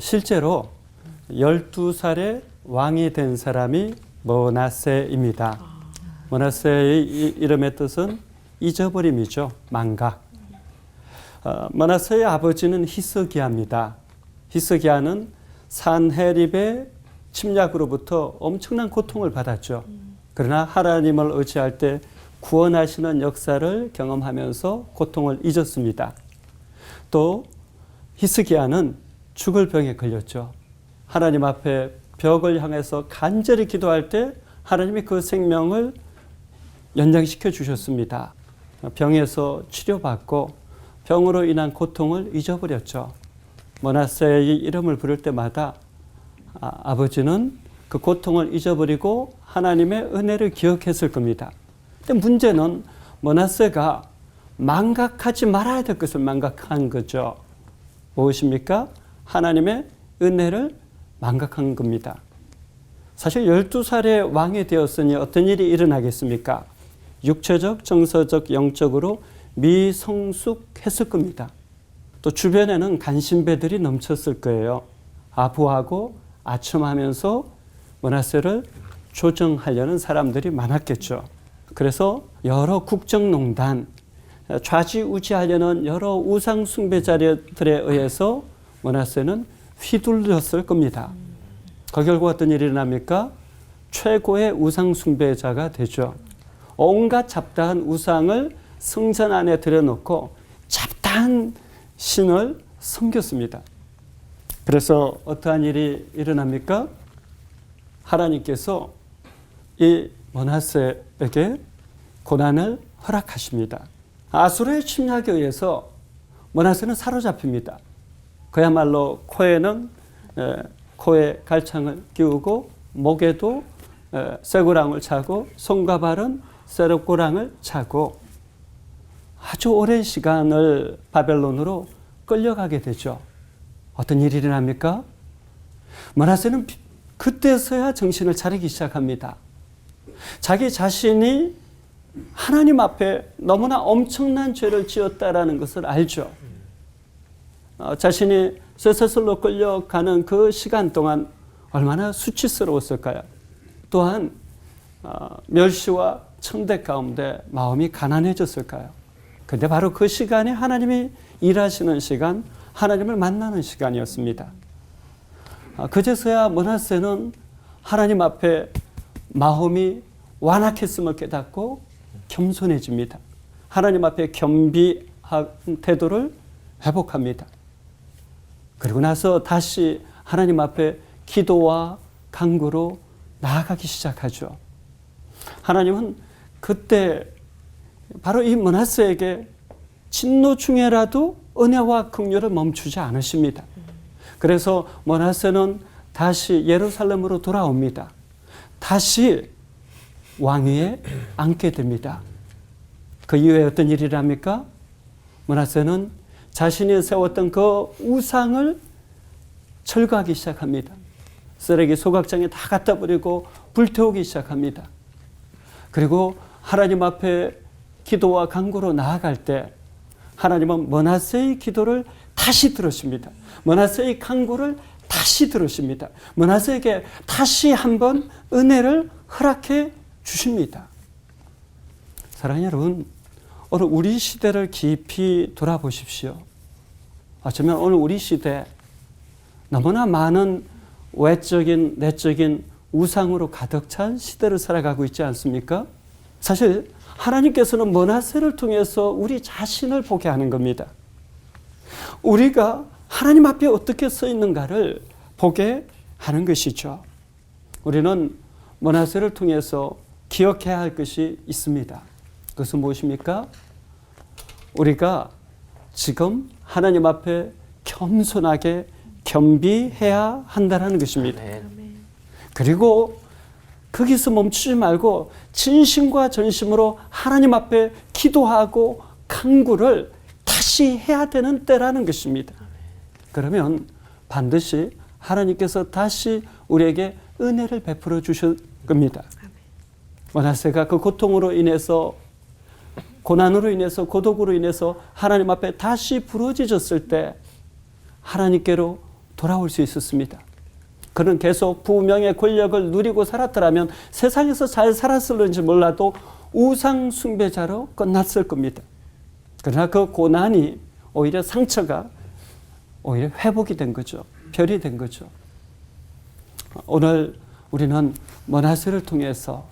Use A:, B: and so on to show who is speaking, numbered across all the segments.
A: 실제로 12살에 왕이 된 사람이 므낫세입니다. 므낫세의 이름의 뜻은 잊어버림이죠. 망각. 므낫세의 아버지는 히스기야입니다. 히스기야는 산헤립의 침략으로부터 엄청난 고통을 받았죠. 그러나 하나님을 의지할 때 구원하시는 역사를 경험하면서 고통을 잊었습니다. 또 히스기야는 죽을 병에 걸렸죠. 하나님 앞에 벽을 향해서 간절히 기도할 때 하나님이 그 생명을 연장시켜 주셨습니다. 병에서 치료받고 병으로 인한 고통을 잊어버렸죠. 므낫세의 이름을 부를 때마다 아버지는 그 고통을 잊어버리고 하나님의 은혜를 기억했을 겁니다. 근데 문제는 므낫세가 망각하지 말아야 될 것을 망각한 거죠. 무엇입니까? 하나님의 은혜를 망각한 겁니다. 사실 12살에 왕이 되었으니 어떤 일이 일어나겠습니까? 육체적, 정서적, 영적으로 미성숙했을 겁니다. 또 주변에는 간신배들이 넘쳤을 거예요. 아부하고 아첨하면서 므낫세를 조정하려는 사람들이 많았겠죠. 그래서 여러 국정농단, 좌지우지하려는 여러 우상 숭배자들에 의해서 므낫세는 휘둘렸을 겁니다. 그 결과 어떤 일이 일어납니까? 최고의 우상 숭배자가 되죠. 온갖 잡다한 우상을 성전 안에 들여놓고 잡다한 신을 섬겼습니다. 그래서 어떠한 일이 일어납니까? 하나님께서 이 므낫세에게 고난을 허락하십니다. 아수르의 침략에 의해서 므낫세는 사로잡힙니다. 그야말로 코에는 코에 갈창을 끼우고 목에도 쇠고랑을 차고 손과 발은 쇠고랑을 차고 아주 오랜 시간을 바벨론으로 끌려가게 되죠. 어떤 일이 일어납니까? 므낫세는 그때서야 정신을 차리기 시작합니다. 자기 자신이 하나님 앞에 너무나 엄청난 죄를 지었다라는 것을 알죠. 자신이 쇠사슬로 끌려가는 그 시간 동안 얼마나 수치스러웠을까요? 또한 멸시와 천대 가운데 마음이 가난해졌을까요? 그런데 바로 그 시간에 하나님이 일하시는 시간, 하나님을 만나는 시간이었습니다. 그제서야 므낫세는 하나님 앞에 마음이 완악했음을 깨닫고 겸손해집니다. 하나님 앞에 겸비한 태도를 회복합니다. 그리고 나서 다시 하나님 앞에 기도와 간구로 나아가기 시작하죠. 하나님은 그때 바로 이 므낫세에게 진노 중에라도 은혜와 긍휼을 멈추지 않으십니다. 그래서 므낫세는 다시 예루살렘으로 돌아옵니다. 다시 왕위에 앉게 됩니다. 그 이후에 어떤 일이 일어납니까? 므낫세는 자신이 세웠던 그 우상을 철거하기 시작합니다. 쓰레기 소각장에 다 갖다 버리고 불태우기 시작합니다. 그리고 하나님 앞에 기도와 간구로 나아갈 때 하나님은 므낫세의 기도를 다시 들으십니다. 므낫세의 간구를 다시 들으십니다. 므낫세에게 다시 한번 은혜를 허락해 주십니다. 사랑하는 여러분, 오늘 우리 시대를 깊이 돌아보십시오. 어쩌면 오늘 우리 시대 너무나 많은 외적인, 내적인 우상으로 가득 찬 시대를 살아가고 있지 않습니까? 사실 하나님께서는 므낫세를 통해서 우리 자신을 보게 하는 겁니다. 우리가 하나님 앞에 어떻게 서 있는가를 보게 하는 것이죠. 우리는 므낫세를 통해서 기억해야 할 것이 있습니다. 그것은 무엇입니까? 우리가 지금 하나님 앞에 겸손하게 겸비해야 한다는 것입니다. 그리고 거기서 멈추지 말고 진심과 전심으로 하나님 앞에 기도하고 간구를 다시 해야 되는 때라는 것입니다. 그러면 반드시 하나님께서 다시 우리에게 은혜를 베풀어 주실 겁니다. 므낫세가 그 고통으로 인해서, 고난으로 인해서, 고독으로 인해서 하나님 앞에 다시 부르짖었을 때 하나님께로 돌아올 수 있었습니다. 그는 계속 부명의 권력을 누리고 살았더라면 세상에서 잘 살았을는지 몰라도 우상 숭배자로 끝났을 겁니다. 그러나 그 고난이 오히려 상처가 오히려 회복이 된 거죠. 별이 된 거죠. 오늘 우리는 므낫세를 통해서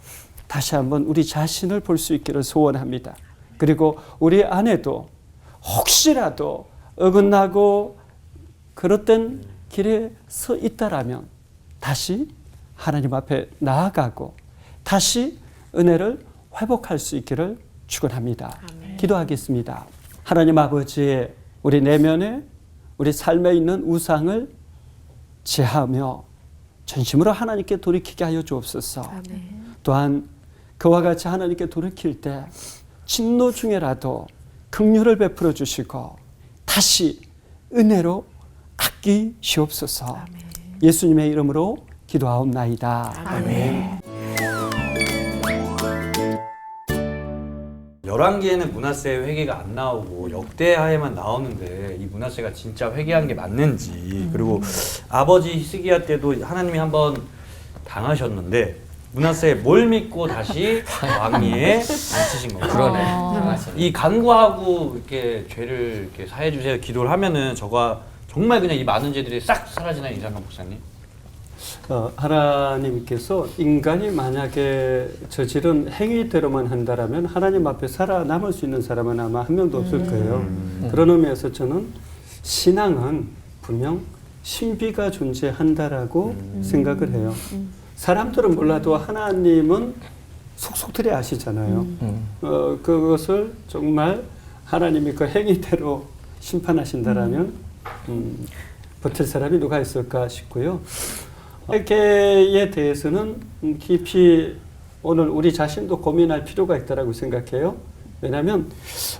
A: 다시 한번 우리 자신을 볼 수 있기를 소원합니다. 그리고 우리 안에도 혹시라도 어긋나고 그릇된 길에 서 있다라면 다시 하나님 앞에 나아가고 다시 은혜를 회복할 수 있기를 축원합니다. 기도하겠습니다. 하나님 아버지, 우리 내면에 우리 삶에 있는 우상을 제하며 전심으로 하나님께 돌이키게 하여 주옵소서. 또한 그와 같이 하나님께 돌이킬 때 진노 중에라도 긍휼을 베풀어 주시고 다시 은혜로 갚기시옵소서. 예수님의 이름으로 기도하옵나이다. 아멘.
B: 열왕기에는 므낫세 회개가 안 나오고 역대하에만 나오는데 이 므낫세가 진짜 회개한 게 맞는지, 그리고 아버지 히스기야 때도 하나님이 한번 당하셨는데 므낫세 뭘 믿고 다시 왕위에 앉히신 건가요?
C: 그러네.
B: 이 간구하고 이렇게 죄를 이렇게 사해 주세요 기도를 하면은 저가 정말 그냥 이 많은 죄들이 싹 사라지나요, 이상한 목사님?
A: 하나님께서 인간이 만약에 저지른 행위대로만 한다라면 하나님 앞에 살아남을 수 있는 사람은 아마 한 명도 없을 거예요. 그런 의미에서 저는 신앙은 분명 신비가 존재한다라고 생각을 해요. 사람들은 몰라도 하나님은 속속들이 아시잖아요. 그것을 정말 하나님이 그 행위대로 심판하신다라면 버틸 사람이 누가 있을까 싶고요. 회개에 대해서는 깊이 오늘 우리 자신도 고민할 필요가 있다고 생각해요. 왜냐하면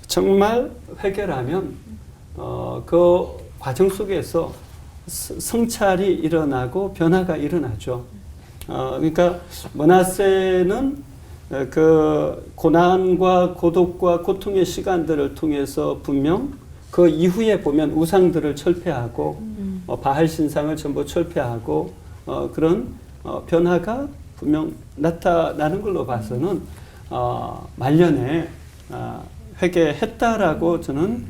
A: 정말 회개라면 그 과정 속에서 성찰이 일어나고 변화가 일어나죠. 그러니까 므낫세는 그 고난과 고독과 고통의 시간들을 통해서 분명 그 이후에 보면 우상들을 철폐하고 바알 신상을 전부 철폐하고 그런 변화가 분명 나타나는 걸로 봐서는 말년에 회개했다라고 저는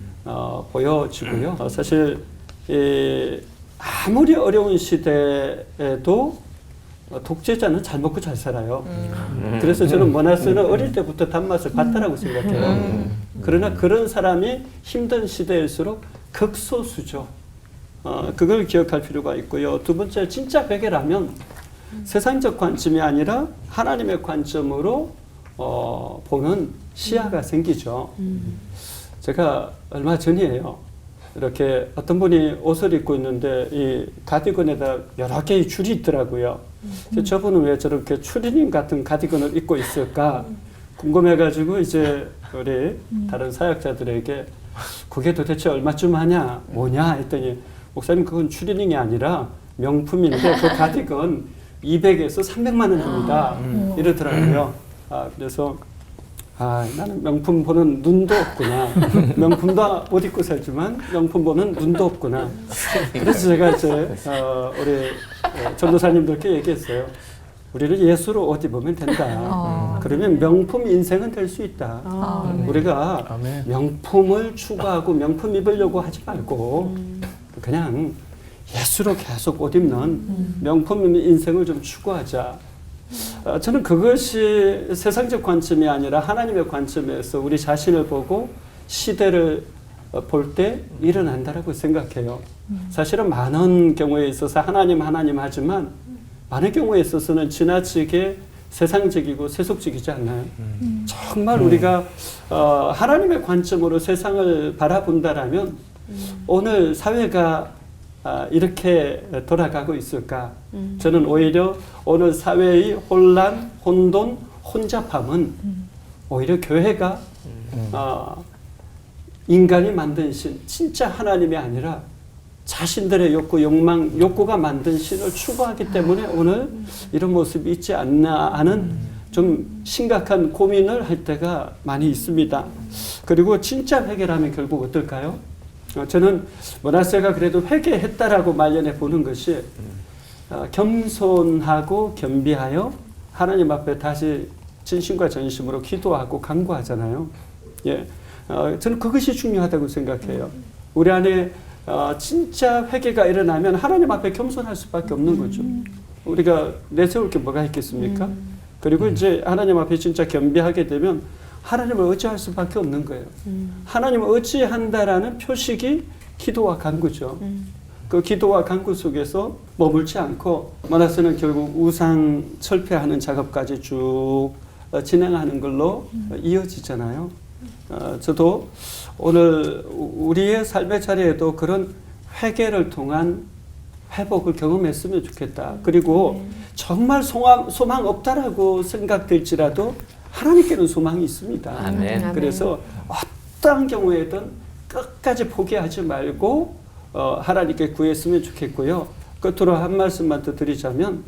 A: 보여지고요. 사실 아무리 어려운 시대에도 독재자는 잘 먹고 잘 살아요. 그래서 저는 므낫세는 어릴 때부터 단맛을 봤다라고 생각해요. 그러나 그런 사람이 힘든 시대일수록 극소수죠. 그걸 기억할 필요가 있고요. 두 번째, 진짜 회개라면 세상적 관점이 아니라 하나님의 관점으로 보는 시야가 생기죠. 제가 얼마 전이에요. 이렇게 어떤 분이 옷을 입고 있는데 이 가디건에다 여러 개의 줄이 있더라고요. 저분은 왜 저렇게 추리닝 같은 가디건을 입고 있을까 궁금해가지고 이제 우리 다른 사역자들에게 그게 도대체 얼마쯤 하냐 뭐냐 했더니 목사님 그건 추리닝이 아니라 명품인데 그 가디건 200에서 300만 원 합니다. 이러더라고요. 그래서 나는 명품 보는 눈도 없구나. 명품도 못 입고 살지만 명품 보는 눈도 없구나. 그래서 제가 이제 우리 전도사님들께 얘기했어요. 우리는 예수로 옷 입으면 된다. 그러면 명품 인생은 될 수 있다. 우리가 명품을 추구하고 명품 입으려고 하지 말고 그냥 예수로 계속 옷 입는 명품 인생을 좀 추구하자. 저는 그것이 세상적 관점이 아니라 하나님의 관점에서 우리 자신을 보고 시대를 볼 때 일어난다라고 생각해요. 사실은 많은 경우에 있어서 하나님 하지만 많은 경우에 있어서는 지나치게 세상적이고 세속적이지 않나요? 정말 우리가 하나님의 관점으로 세상을 바라본다라면 오늘 사회가 이렇게 돌아가고 있을까? 저는 오히려 오늘 사회의 혼란, 혼돈, 혼잡함은 오히려 교회가 인간이 만든 신, 진짜 하나님이 아니라 자신들의 욕구, 욕망, 욕구가 만든 신을 추구하기 때문에 오늘 이런 모습이 있지 않나 하는 좀 심각한 고민을 할 때가 많이 있습니다. 그리고 진짜 회개라면 결국 어떨까요? 저는 므낫세가 그래도 회개했다라고 말년에 보는 것이 겸손하고 겸비하여 하나님 앞에 다시 진심과 전심으로 기도하고 간구하잖아요. 예, 저는 그것이 중요하다고 생각해요. 우리 안에 진짜 회개가 일어나면 하나님 앞에 겸손할 수밖에 없는 거죠. 우리가 내세울 게 뭐가 있겠습니까? 그리고 이제 하나님 앞에 진짜 겸비하게 되면 하나님을 의지할 수밖에 없는 거예요. 하나님을 의지한다라는 표식이 기도와 간구죠. 그 기도와 간구 속에서 머물지 않고 므낫세는 결국 우상 철폐하는 작업까지 쭉 진행하는 걸로 이어지잖아요. 저도 오늘 우리의 삶의 자리에도 그런 회개를 통한 회복을 경험했으면 좋겠다. 그리고 정말 소망 없다라고 생각될지라도 하나님께는 소망이 있습니다.
C: 아멘.
A: 그래서 어떤 경우에든 끝까지 포기하지 말고 하나님께 구했으면 좋겠고요. 끝으로 한 말씀만 더 드리자면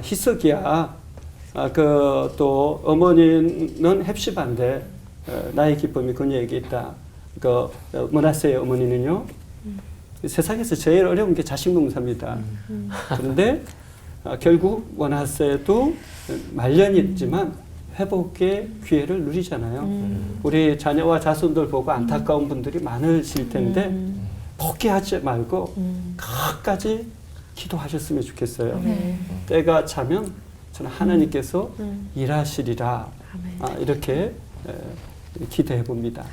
A: 히스기야 또 어머니는 헵시바인데 나의 기쁨이 그녀에게 있다. 므낫세의 어머니는요. 세상에서 제일 어려운 게 자식 농사입니다. 그런데 결국 므낫세도 말년이지만 회복의 기회를 누리잖아요. 우리 자녀와 자손들 보고 안타까운 분들이 많으실 텐데 포기하지 말고 끝까지 기도하셨으면 좋겠어요. 때가 차면 저는 하나님께서 일하시리라 이렇게 기대해 봅니다.